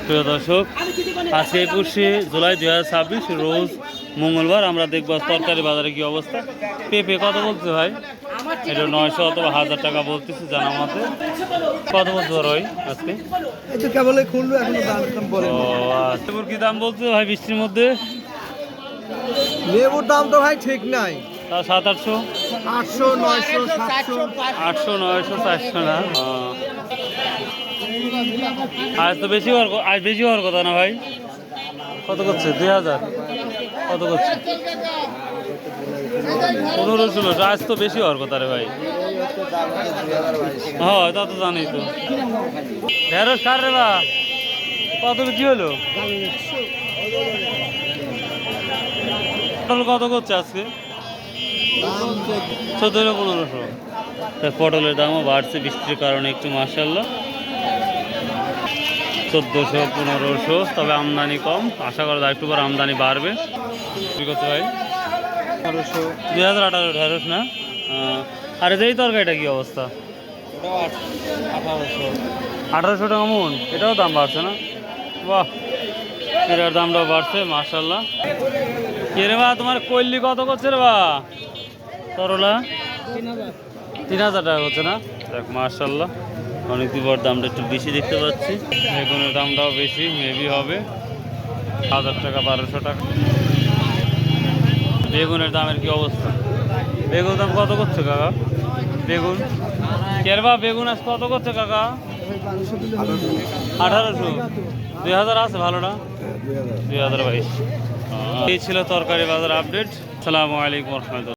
প্রিয় দর্শক, আজকে 21শে জুলাই 2026 রোজ মঙ্গলবার। আমরা দেখবো তরকারি বাজারে কি অবস্থা। পেঁপে কত বলছে ভাই? এটা 900 অথবা 1000 টাকা বলতেছে জানা মতে। কত বলছে ভাই আজকে? লেবুর কি দাম বলছে ভাই বৃষ্টির মধ্যে? লেবুর দাম তো ভাই ঠিক নাই। তা 700-800, 800, 900, 700। 800, 900, 400 না। আজ তো বেশি হওয়ার কথা না ভাই? কত করছে? 2000 কত করছে? 1500-1600। আজ তো বেশি হওয়ার কথা রে ভাই। হ্যাঁ তা তো জানি তো। ঢেঁড়স কার রে বা কত কি হলো? পটল কত করছে আজকে? 1400-1500। পটলের দামও বাড়ছে বৃষ্টির কারণে একটু, মাশাআল্লাহ। 1400-1500, তবে আমদানি কম। আশা করা যায় একটু পর আমদানি বাড়বে। কি করছে ভাই? 2018 ঢেঁড়স না? আর এই তরকারিটা কি অবস্থা? 1800 টাকা মন। এটাও দাম বাড়ছে না? বাহ, এটার দামটাও বাড়ছে, মাশাআল্লাহ। কে রে বা, তোমার কইলি কত করছে রে বা? করলা 3000 টাকা করছে না? দেখ মাশাআল্লাহ, অনেক দিবার দামটা একটু বেশি দেখতে পাচ্ছি। বেগুনের দামটাও বেশি, মেবি হবে 1000 টাকা 1200 টাকা। বেগুনের দামের কি অবস্থা? বেগুন দাম কত করছে কাকা? বেগুন কেরবা বেগুন আজ কত করছে কাকা? 1800। 2000 আছে ভালোটা? 2022। এই ছিল তরকারি বাজার আপডেট। আসসালামু আলাইকুম ওয়া রাহমাতুল্লাহ।